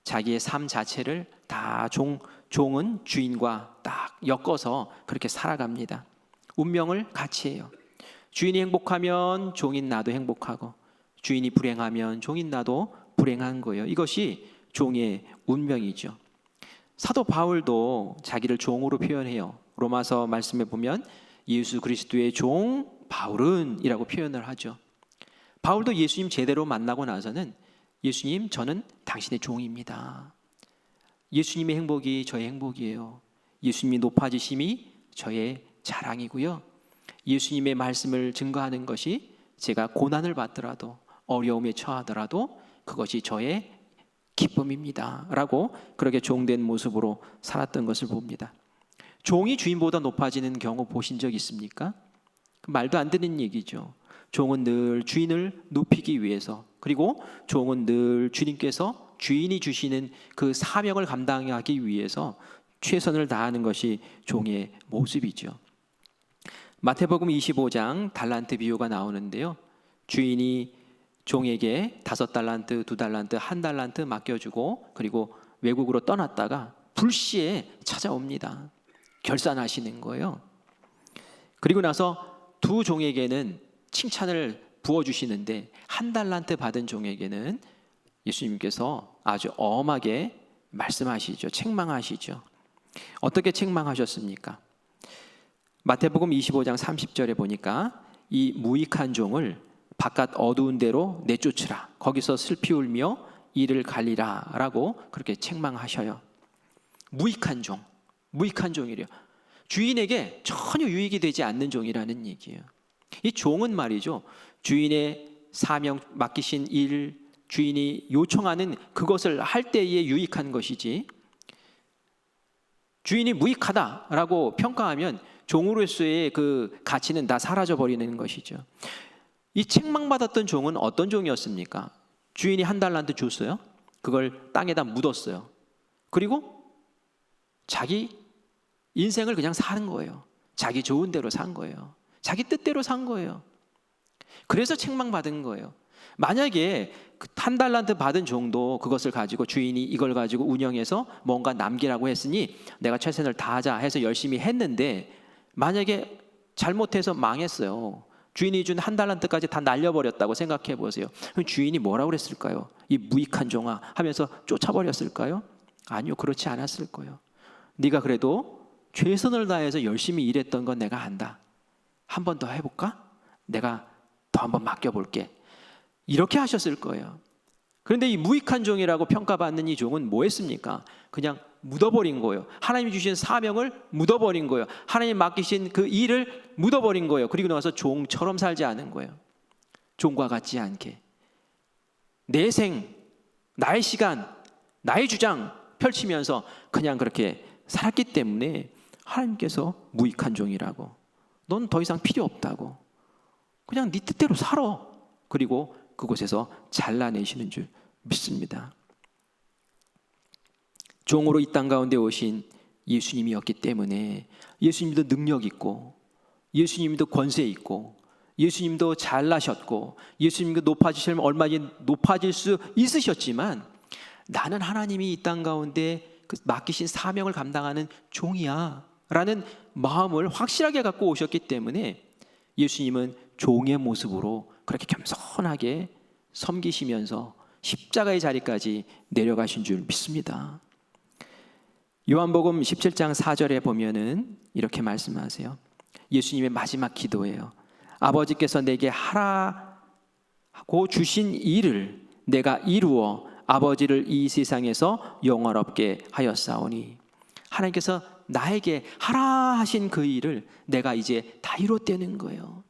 자기의 삶 자체를 다 종은 주인과 딱 엮어서 그렇게 살아갑니다. 운명을 같이 해요. 주인이 행복하면 종인 나도 행복하고, 주인이 불행하면 종인 나도 불행한 거예요. 이것이 종의 운명이죠. 사도 바울도 자기를 종으로 표현해요. 로마서 말씀에 보면 예수 그리스도의 종 바울은 이라고 표현을 하죠. 바울도 예수님 제대로 만나고 나서는 예수님, 저는 당신의 종입니다. 예수님의 행복이 저의 행복이에요. 예수님이 높아지심이 저의 자랑이고요. 예수님의 말씀을 증거하는 것이 제가 고난을 받더라도 어려움에 처하더라도 그것이 저의 기쁨입니다 라고 그렇게 종된 모습으로 살았던 것을 봅니다. 종이 주인보다 높아지는 경우 보신 적 있습니까? 말도 안 되는 얘기죠. 종은 늘 주인을 높이기 위해서, 그리고 종은 늘 주님께서 주인이 주시는 그 사명을 감당하기 위해서 최선을 다하는 것이 종의 모습이죠. 마태복음 25장 달란트 비유가 나오는데요, 주인이 종에게 5달란트, 2달란트, 1달란트 맡겨주고 그리고 외국으로 떠났다가 불시에 찾아옵니다. 결산하시는 거예요. 그리고 나서 2 종에게는 칭찬을 부어주시는데 1달란트 받은 종에게는 예수님께서 아주 엄하게 말씀하시죠. 책망하시죠. 어떻게 책망하셨습니까? 마태복음 25장 30절에 보니까 이 무익한 종을 바깥 어두운 데로 내쫓으라. 거기서 슬피 울며 이를 갈리라 라고 그렇게 책망하셔요. 무익한 종, 무익한 종이래요. 주인에게 전혀 유익이 되지 않는 종이라는 얘기예요. 이 종은 말이죠, 주인의 사명 맡기신 일, 주인이 요청하는 그것을 할 때에 유익한 것이지, 주인이 무익하다라고 평가하면 종으로서의 그 가치는 다 사라져 버리는 것이죠. 이 책망받았던 종은 어떤 종이었습니까? 주인이 1달란트 줬어요. 그걸 땅에다 묻었어요. 그리고 자기 인생을 그냥 사는 거예요. 자기 좋은 대로 산 거예요. 자기 뜻대로 산 거예요. 그래서 책망받은 거예요. 만약에 1달란트 받은 종도 그것을 가지고 주인이 이걸 가지고 운영해서 뭔가 남기라고 했으니 내가 최선을 다하자 해서 열심히 했는데 만약에 잘못해서 망했어요. 주인이 준 1달란트까지 다 날려버렸다고 생각해 보세요. 그럼 주인이 뭐라고 그랬을까요? 이 무익한 종아 하면서 쫓아버렸을까요? 아니요, 그렇지 않았을 거예요. 네가 그래도 최선을 다해서 열심히 일했던 건 내가 안다. 한 번 더 해볼까? 내가 더 한번 맡겨볼게. 이렇게 하셨을 거예요. 그런데 이 무익한 종이라고 평가받는 이 종은 뭐 했습니까? 그냥 묻어버린 거예요. 하나님이 주신 사명을 묻어버린 거예요. 하나님 맡기신 그 일을 묻어버린 거예요. 그리고 나서 종처럼 살지 않은 거예요. 종과 같지 않게. 내 생, 나의 시간, 나의 주장 펼치면서 그냥 그렇게 살았기 때문에 하나님께서 무익한 종이라고, 넌 더 이상 필요 없다고, 그냥 네 뜻대로 살아. 그리고 그곳에서 잘라내시는 줄 믿습니다. 종으로 이 땅 가운데 오신 예수님이었기 때문에 예수님도 능력 있고, 예수님도 권세 있고, 예수님도 잘나셨고, 예수님도 높아지시면 얼마든지 높아질 수 있으셨지만, 나는 하나님이 이 땅 가운데 그 맡기신 사명을 감당하는 종이야 라는 마음을 확실하게 갖고 오셨기 때문에 예수님은 종의 모습으로 그렇게 겸손하게 섬기시면서 십자가의 자리까지 내려가신 줄 믿습니다. 요한복음 17장 4절에 보면은 이렇게 말씀하세요. 예수님의 마지막 기도예요. 아버지께서 내게 하라고 주신 일을 내가 이루어 아버지를 이 세상에서 영원롭게 하였사오니, 하나님께서 나에게 하라 하신 그 일을 내가 이제 다 이뤘다는 거예요.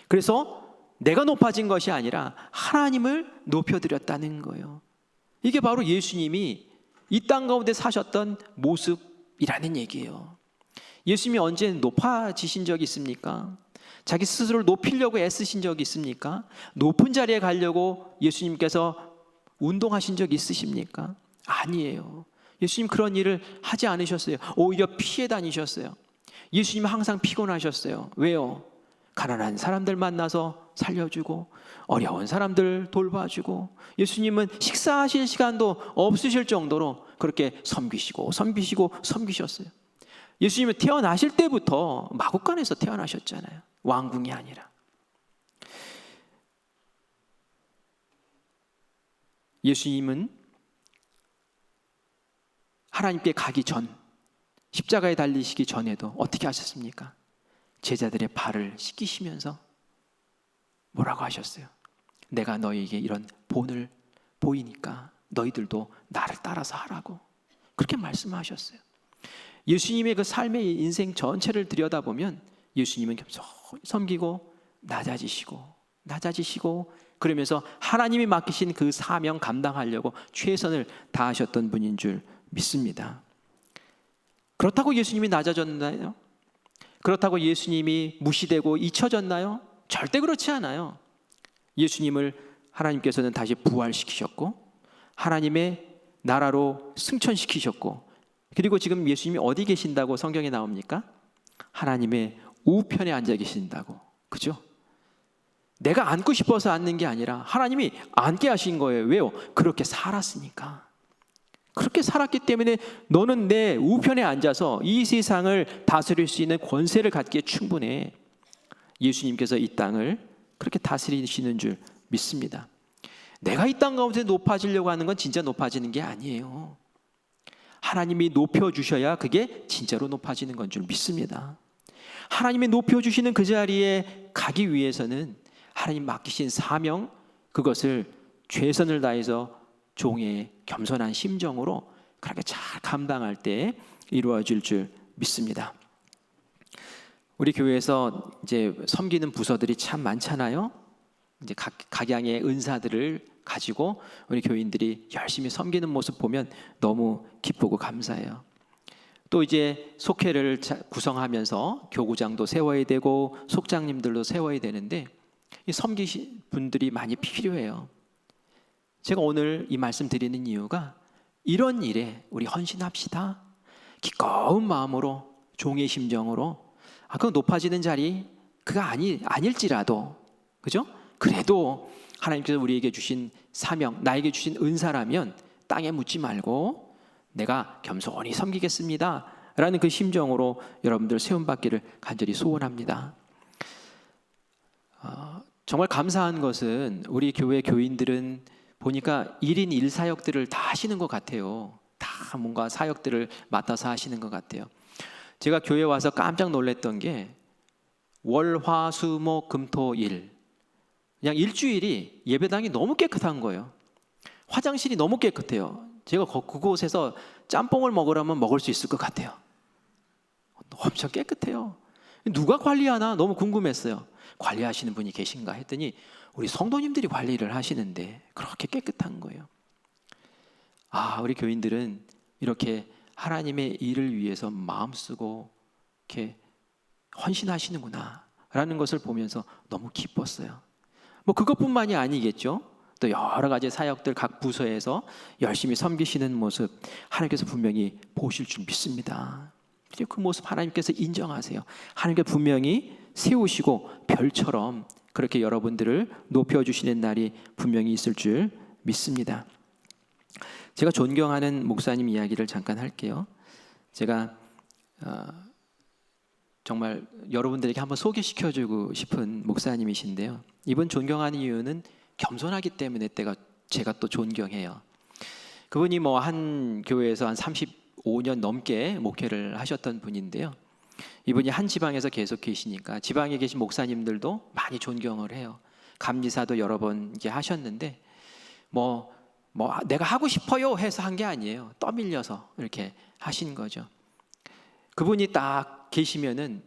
그래서 내가 높아진 것이 아니라 하나님을 높여드렸다는 거예요. 이게 바로 예수님이 이 땅 가운데 사셨던 모습이라는 얘기예요. 예수님이 언제 높아지신 적이 있습니까? 자기 스스로를 높이려고 애쓰신 적이 있습니까? 높은 자리에 가려고 예수님께서 운동하신 적이 있으십니까? 아니에요. 예수님 그런 일을 하지 않으셨어요. 오히려 피해 다니셨어요. 예수님은 항상 피곤하셨어요. 왜요? 가난한 사람들 만나서 살려주고, 어려운 사람들 돌봐주고, 예수님은 식사하실 시간도 없으실 정도로 그렇게 섬기셨어요. 예수님은 태어나실 때부터 마국간에서 태어나셨잖아요. 왕궁이 아니라. 예수님은 하나님께 가기 전, 십자가에 달리시기 전에도 어떻게 하셨습니까? 제자들의 발을 씻기시면서 뭐라고 하셨어요? 내가 너희에게 이런 본을 보이니까 너희들도 나를 따라서 하라고, 그렇게 말씀하셨어요. 예수님의 그 삶의 인생 전체를 들여다보면 예수님은 겸손히 섬기고 낮아지시고 그러면서 하나님이 맡기신 그 사명 감당하려고 최선을 다하셨던 분인 줄 믿습니다. 그렇다고 예수님이 낮아졌나요? 그렇다고 예수님이 무시되고 잊혀졌나요? 절대 그렇지 않아요. 예수님을 하나님께서는 다시 부활시키셨고, 하나님의 나라로 승천시키셨고, 그리고 지금 예수님이 어디 계신다고 성경에 나옵니까? 하나님의 우편에 앉아 계신다고. 그죠? 내가 앉고 싶어서 앉는 게 아니라 하나님이 앉게 하신 거예요. 왜요? 그렇게 살았으니까. 그렇게 살았기 때문에 너는 내 우편에 앉아서 이 세상을 다스릴 수 있는 권세를 갖기에 충분해. 예수님께서 이 땅을 그렇게 다스리시는 줄 믿습니다. 내가 이 땅 가운데 높아지려고 하는 건 진짜 높아지는 게 아니에요. 하나님이 높여주셔야 그게 진짜로 높아지는 건 줄 믿습니다. 하나님이 높여주시는 그 자리에 가기 위해서는 하나님 맡기신 사명, 그것을 최선을 다해서 종의 겸손한 심정으로 그렇게 잘 감당할 때 이루어질 줄 믿습니다. 우리 교회에서 이제 섬기는 부서들이 참 많잖아요. 이제 각양의 은사들을 가지고 우리 교인들이 열심히 섬기는 모습 보면 너무 기쁘고 감사해요. 또 이제 속회를 구성하면서 교구장도 세워야 되고 속장님들도 세워야 되는데 이 섬기신 분들이 많이 필요해요. 제가 오늘 이 말씀 드리는 이유가 이런 일에 우리 헌신합시다. 기꺼운 마음으로, 종의 심정으로, 그 높아지는 자리 그거 아닐지라도, 그죠? 그래도 하나님께서 우리에게 주신 사명, 나에게 주신 은사라면 땅에 묻지 말고 내가 겸손히 섬기겠습니다 라는 그 심정으로 여러분들 세움받기를 간절히 소원합니다. 정말 감사한 것은 우리 교회 교인들은 보니까 1인 1사역들을 다 하시는 것 같아요. 다 뭔가 사역들을 맡아서 하시는 것 같아요. 제가 교회 와서 깜짝 놀랐던 게 월, 화, 수, 목, 금, 토, 일, 그냥 일주일이 예배당이 너무 깨끗한 거예요. 화장실이 너무 깨끗해요. 제가 그곳에서 짬뽕을 먹으라면 먹을 수 있을 것 같아요. 엄청 깨끗해요. 누가 관리하나 너무 궁금했어요. 관리하시는 분이 계신가 했더니 우리 성도님들이 관리를 하시는데 그렇게 깨끗한 거예요. 아, 우리 교인들은 이렇게 하나님의 일을 위해서 마음 쓰고 이렇게 헌신하시는구나 라는 것을 보면서 너무 기뻤어요. 뭐 그것뿐만이 아니겠죠. 또 여러 가지 사역들 각 부서에서 열심히 섬기시는 모습 하나님께서 분명히 보실 줄 믿습니다. 그 모습 하나님께서 인정하세요. 하나님께서 분명히 세우시고 별처럼 그렇게 여러분들을 높여주시는 날이 분명히 있을 줄 믿습니다. 제가 존경하는 목사님 이야기를 잠깐 할게요. 제가 정말 여러분들에게 한번 소개시켜주고 싶은 목사님이신데요. 이분 존경하는 이유는 겸손하기 때문에 제가 또 존경해요. 그분이 뭐 한 교회에서 한 35년 넘게 목회를 하셨던 분인데요. 이분이 한 지방에서 계속 계시니까 지방에 계신 목사님들도 많이 존경을 해요. 감리사도 여러 번 이렇게 하셨는데 뭐 내가 하고 싶어요 해서 한 게 아니에요. 떠밀려서 이렇게 하신 거죠. 그분이 딱 계시면은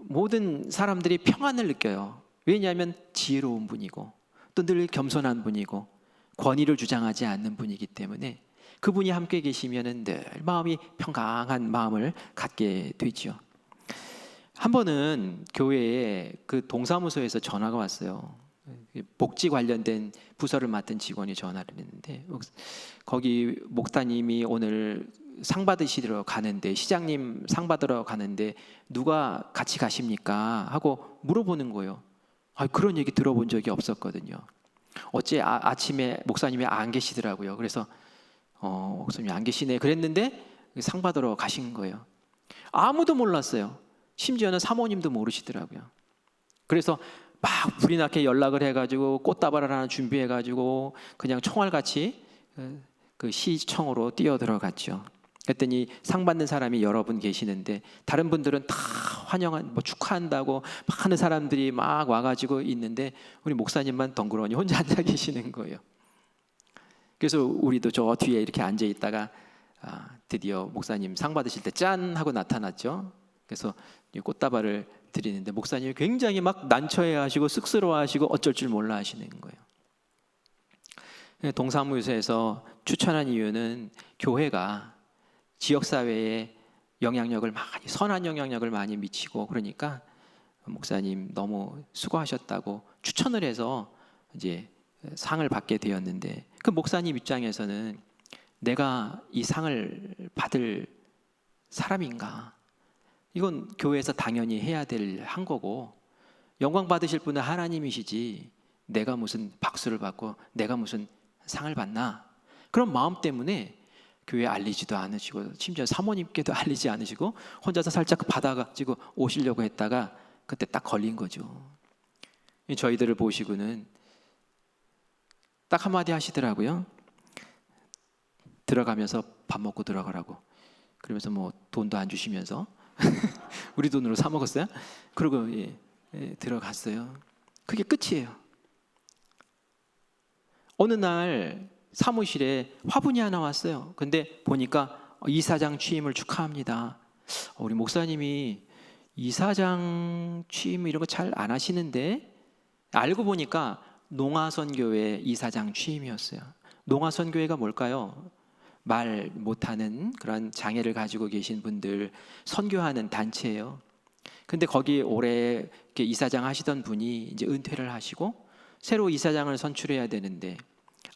모든 사람들이 평안을 느껴요. 왜냐하면 지혜로운 분이고 또 늘 겸손한 분이고 권위를 주장하지 않는 분이기 때문에 그분이 함께 계시면은 늘 마음이 평강한 마음을 갖게 되죠. 한 번은 교회에 그 동사무소에서 전화가 왔어요. 복지 관련된 부서를 맡은 직원이 전화를 했는데 거기 목사님이 오늘 상 받으시러 가는데 시장님 상 받으러 가는데 누가 같이 가십니까? 하고 물어보는 거예요. 그런 얘기 들어본 적이 없었거든요. 어째 아침에 목사님이 안 계시더라고요. 그래서 목사님이 안 계시네 그랬는데 상 받으러 가신 거예요. 아무도 몰랐어요. 심지어는 사모님도 모르시더라고요. 그래서 막 불이 나게 연락을 해가지고 꽃다발을 하나 준비해가지고 그냥 총알같이 그 시청으로 뛰어들어갔죠. 그랬더니 상 받는 사람이 여러 분 계시는데 다른 분들은 다 환영한 축하한다고 많은 사람들이 막 와가지고 있는데 우리 목사님만 덩그러니 혼자 앉아 계시는 거예요. 그래서 우리도 저 뒤에 이렇게 앉아 있다가 드디어 목사님 상 받으실 때 짠 하고 나타났죠. 그래서 꽃다발을 드리는데 목사님이 굉장히 막 난처해하시고 쑥스러워하시고 어쩔 줄 몰라 하시는 거예요. 동사무소에서 추천한 이유는 교회가 지역사회에 영향력을 많이 선한 영향력을 많이 미치고 그러니까 목사님 너무 수고하셨다고 추천을 해서 이제 상을 받게 되었는데 그 목사님 입장에서는 내가 이 상을 받을 사람인가? 이건 교회에서 당연히 해야 될 한 거고 영광 받으실 분은 하나님이시지 내가 무슨 박수를 받고 내가 무슨 상을 받나? 그런 마음 때문에 교회에 알리지도 않으시고 심지어 사모님께도 알리지 않으시고 혼자서 살짝 받아가지고 오시려고 했다가 그때 딱 걸린 거죠. 저희들을 보시고는 딱 한마디 하시더라고요. 들어가면서 밥 먹고 들어가라고. 그러면서 뭐 돈도 안 주시면서 우리 돈으로 사 먹었어요. 그러고 들어갔어요. 그게 끝이에요. 어느 날 사무실에 화분이 하나 왔어요. 근데 보니까 이사장 취임을 축하합니다. 우리 목사님이 이사장 취임 이런 거 잘 안 하시는데 알고 보니까 농아선교회 이사장 취임이었어요. 농아선교회가 뭘까요? 말 못하는 그런 장애를 가지고 계신 분들 선교하는 단체예요. 근데 거기 오래 이사장 하시던 분이 이제 은퇴를 하시고 새로 이사장을 선출해야 되는데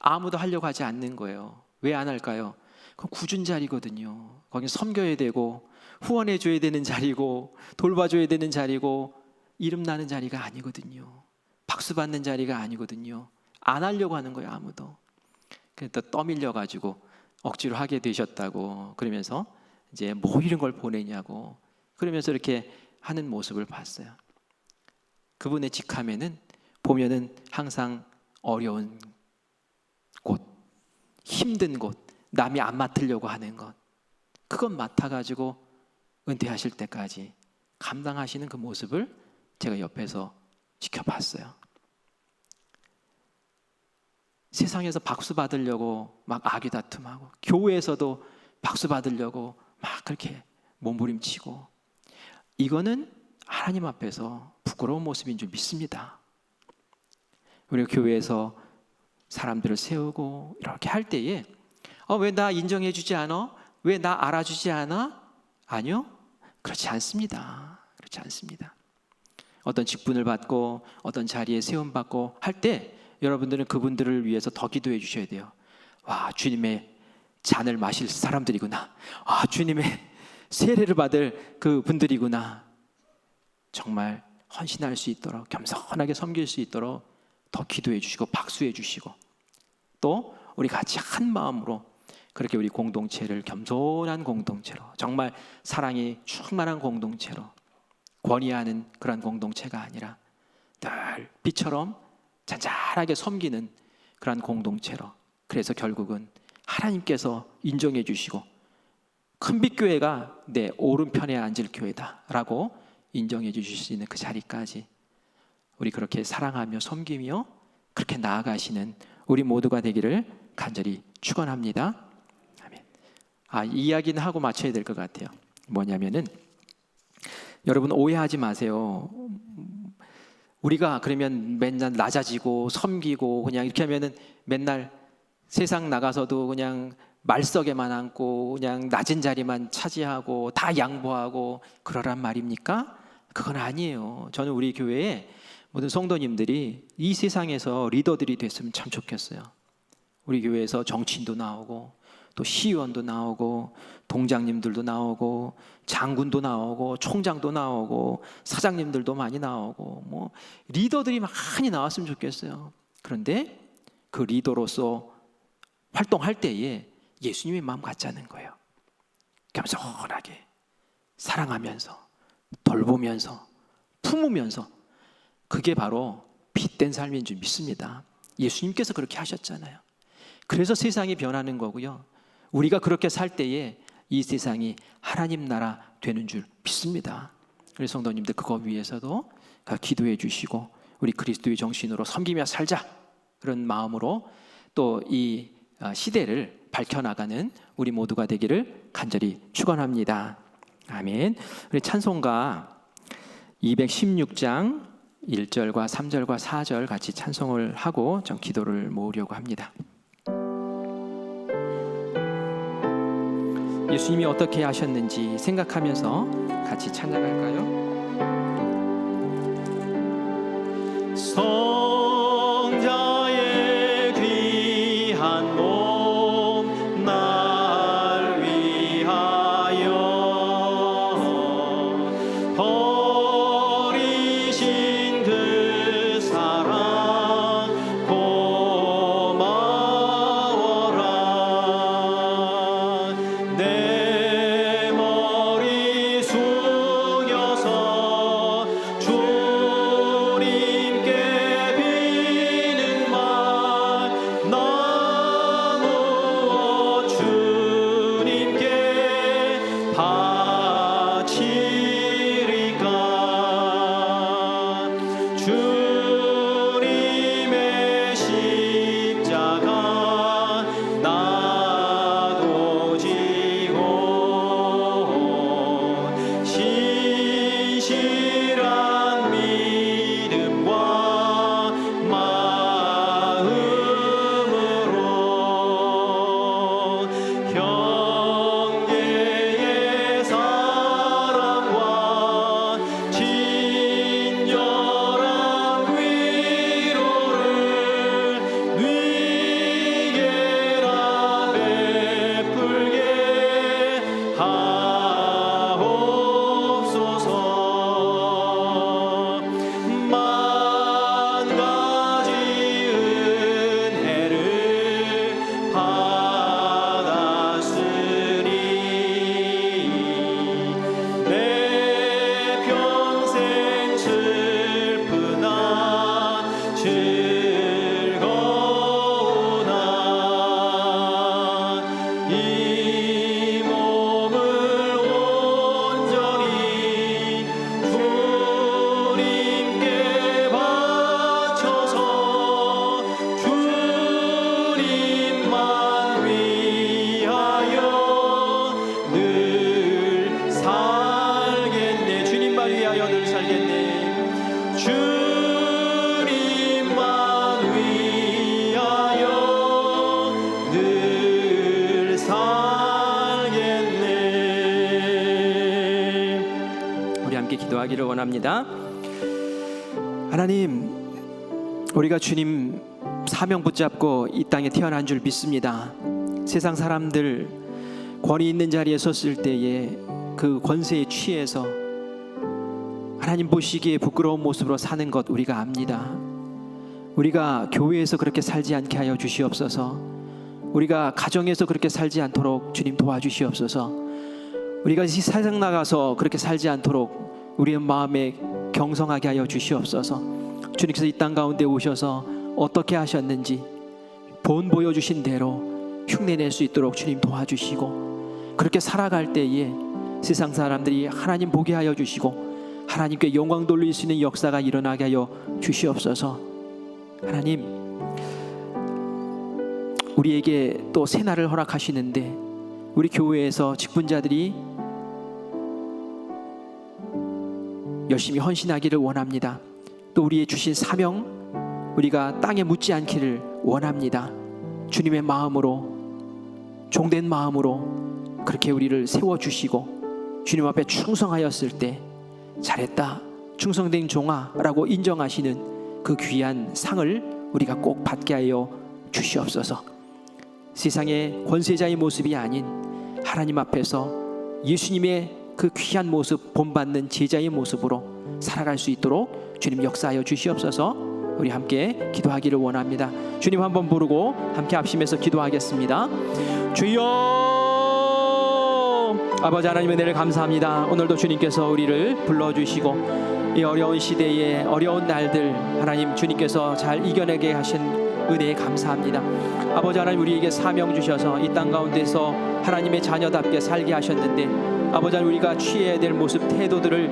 아무도 하려고 하지 않는 거예요. 왜 안 할까요? 그건 굳은 자리거든요. 거기 섬겨야 되고 후원해 줘야 되는 자리고 돌봐줘야 되는 자리고 이름 나는 자리가 아니거든요. 박수 받는 자리가 아니거든요. 안 하려고 하는 거예요. 아무도. 그래서 떠밀려 가지고 억지로 하게 되셨다고 그러면서 이제 뭐 이런 걸 보내냐고 그러면서 이렇게 하는 모습을 봤어요. 그분의 직함에는 보면은 항상 어려운 곳, 힘든 곳, 남이 안 맡으려고 하는 것, 그것 맡아가지고 은퇴하실 때까지 감당하시는 그 모습을 제가 옆에서 지켜봤어요. 세상에서 박수 받으려고 막 아귀다툼하고, 교회에서도 박수 받으려고 막 그렇게 몸부림치고, 이거는 하나님 앞에서 부끄러운 모습인 줄 믿습니다. 우리가 교회에서 사람들을 세우고 이렇게 할 때에 왜 나 인정해 주지 않아? 왜 나 알아주지 않아? 아니요, 그렇지 않습니다. 그렇지 않습니다. 어떤 직분을 받고 어떤 자리에 세움받고 할 때 여러분들은 그분들을 위해서 더 기도해 주셔야 돼요. 와, 주님의 잔을 마실 사람들이구나. 아, 주님의 세례를 받을 그 분들이구나. 정말 헌신할 수 있도록, 겸손하게 섬길 수 있도록 더 기도해 주시고 박수해 주시고, 또 우리 같이 한 마음으로 그렇게 우리 공동체를 겸손한 공동체로, 정말 사랑이 충만한 공동체로, 권위하는 그런 공동체가 아니라 늘 빛처럼 잔잔하게 섬기는 그런 공동체로, 그래서 결국은 하나님께서 인정해 주시고 큰빛교회가 내 오른편에 앉을 교회다라고 인정해 주실 수 있는 그 자리까지 우리 그렇게 사랑하며 섬기며 그렇게 나아가시는 우리 모두가 되기를 간절히 축원합니다. 아멘. 이 이야기는 하고 마쳐야 될 것 같아요. 뭐냐면은, 여러분 오해하지 마세요. 우리가 그러면 맨날 낮아지고 섬기고 그냥 이렇게 하면은 맨날 세상 나가서도 그냥 말석에만 앉고 그냥 낮은 자리만 차지하고 다 양보하고 그러란 말입니까? 그건 아니에요. 저는 우리 교회에 모든 성도님들이 이 세상에서 리더들이 됐으면 참 좋겠어요. 우리 교회에서 정치인도 나오고 또 시의원도 나오고 동장님들도 나오고 장군도 나오고 총장도 나오고 사장님들도 많이 나오고 뭐 리더들이 많이 나왔으면 좋겠어요. 그런데 그 리더로서 활동할 때에 예수님의 마음 같지 않은 거예요. 겸손하게 사랑하면서 돌보면서 품으면서, 그게 바로 빛된 삶인 줄 믿습니다. 예수님께서 그렇게 하셨잖아요. 그래서 세상이 변하는 거고요. 우리가 그렇게 살 때에 이 세상이 하나님 나라 되는 줄 믿습니다. 우리 성도님들 그거 위해서도 기도해 주시고 우리 그리스도의 정신으로 섬기며 살자, 그런 마음으로 또 이 시대를 밝혀나가는 우리 모두가 되기를 간절히 축원합니다. 아멘. 우리 찬송가 216장 1절과 3절과 4절 같이 찬송을 하고 좀 기도를 모으려고 합니다. 예수님이 어떻게 하셨는지 생각하면서 같이 찬양할까요? 성자의 귀한 몸 날 위하여 버리신 그 사랑 고마워라. 내 머리 숙여서 주님께 비는 말 나무 주님께 바치리까. 기도하기를 원합니다. 하나님, 우리가 주님 사명 붙잡고 이 땅에 태어난 줄 믿습니다. 세상 사람들 권위 있는 자리에 섰을 때에 그 권세에 취해서 하나님 보시기에 부끄러운 모습으로 사는 것 우리가 압니다. 우리가 교회에서 그렇게 살지 않게 하여 주시옵소서. 우리가 가정에서 그렇게 살지 않도록 주님 도와주시옵소서. 우리가 이 세상 나가서 그렇게 살지 않도록 우리의 마음에 경성하게 하여 주시옵소서. 주님께서 이 땅 가운데 오셔서 어떻게 하셨는지 본 보여주신 대로 흉내낼 수 있도록 주님 도와주시고, 그렇게 살아갈 때에 세상 사람들이 하나님 보게 하여 주시고 하나님께 영광 돌릴 수 있는 역사가 일어나게 하여 주시옵소서. 하나님, 우리에게 또 새날을 허락하시는데 우리 교회에서 직분자들이 열심히 헌신하기를 원합니다. 또 우리의 주신 사명 우리가 땅에 묻지 않기를 원합니다. 주님의 마음으로, 종된 마음으로 그렇게 우리를 세워주시고 주님 앞에 충성하였을 때 잘했다, 충성된 종아 라고 인정하시는 그 귀한 상을 우리가 꼭 받게 하여 주시옵소서. 세상의 권세자의 모습이 아닌 하나님 앞에서 예수님의 그 귀한 모습 본받는 제자의 모습으로 살아갈 수 있도록 주님 역사하여 주시옵소서. 우리 함께 기도하기를 원합니다. 주님 한번 부르고 함께 합심해서 기도하겠습니다. 주여, 아버지 하나님 은혜를 감사합니다. 오늘도 주님께서 우리를 불러주시고 이 어려운 시대에 어려운 날들 하나님 주님께서 잘 이겨내게 하신 은혜에 감사합니다. 아버지 하나님, 우리에게 사명 주셔서 이 땅 가운데서 하나님의 자녀답게 살게 하셨는데 아버지 하나님, 우리가 취해야 될 모습, 태도들을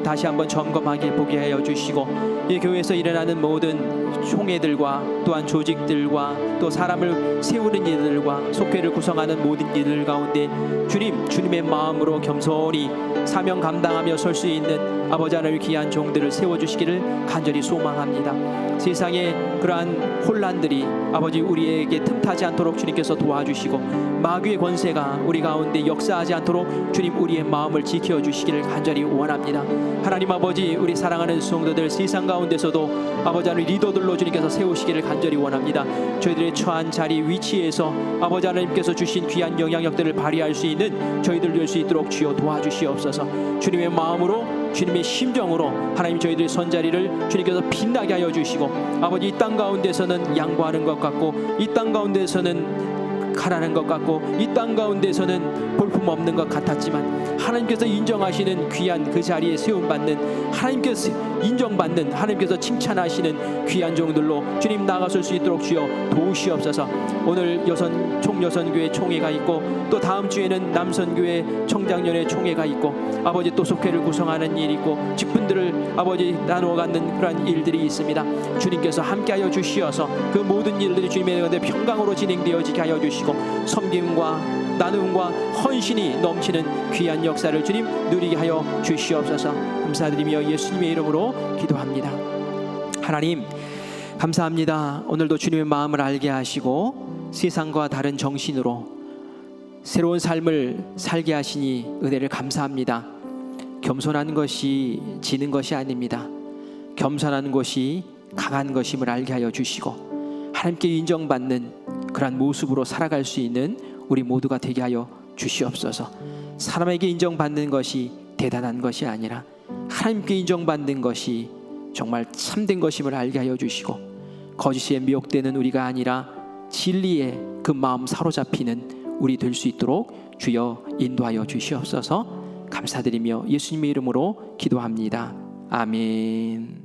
다시 한번 점검하게 보게 하여 주시고 이 교회에서 일어나는 모든 총회들과 또한 조직들과 또 사람을 세우는 일들과 속회를 구성하는 모든 일들 가운데 주님의 마음으로 겸손히 사명 감당하며 설 수 있는 아버지 하나님 귀한 종들을 세워주시기를 간절히 소망합니다. 세상의 그러한 혼란들이 아버지 우리에게 틈타지 않도록 주님께서 도와주시고 마귀의 권세가 우리 가운데 역사하지 않도록 주님 우리의 마음을 지켜주시기를 간절히 원합니다. 하나님 아버지, 우리 사랑하는 성도들 세상 가운데서도 아버지 하나님 리더들로 주님께서 세우시기를 간절히 원합니다. 저희들의 처한 자리 위치에서 아버지 하나님께서 주신 귀한 영향력들을 발휘할 수 있는 저희들 될 수 있도록 주여 도와주시옵소서. 주님의 마음으로, 주님의 심정으로 하나님 저희들의 선자리를 주님께서 빛나게 하여 주시고 아버지 이 땅 가운데서는 양보하는 것 같고 이 땅 가운데서는 가난한 것 같고 이 땅 가운데서는 볼품없는 것 같았지만 하나님께서 인정하시는 귀한 그 자리에 세움받는, 하나님께서 인정받는, 하나님께서 칭찬하시는 귀한 종들로 주님 나가설 수 있도록 주여 도우시옵소서. 오늘 총여선교회 총회가 있고 또 다음 주에는 남선교회 청장년회 총회가 있고 아버지 또 속회를 구성하는 일이 있고 직분들을 아버지 나누어 갖는 그러한 일들이 있습니다. 주님께서 함께하여 주시어서 그 모든 일들이 주님의 은혜 평강으로 진행되어지게 하여 주시고 섬김과 나눔과 헌신이 넘치는 귀한 역사를 주님 누리게 하여 주시옵소서. 감사드리며 예수님의 이름으로 기도합니다. 하나님 감사합니다. 오늘도 주님의 마음을 알게 하시고 세상과 다른 정신으로 새로운 삶을 살게 하시니 은혜를 감사합니다. 겸손한 것이 지는 것이 아닙니다. 겸손한 것이 강한 것임을 알게 하여 주시고 하나님께 인정받는 그러한 모습으로 살아갈 수 있는 우리 모두가 되게 하여 주시옵소서. 사람에게 인정받는 것이 대단한 것이 아니라 하나님께 인정받는 것이 정말 참된 것임을 알게 하여 주시고 거짓에 미혹되는 우리가 아니라 진리의 그 마음 사로잡히는 우리 될 수 있도록 주여 인도하여 주시옵소서. 감사드리며 예수님의 이름으로 기도합니다. 아멘.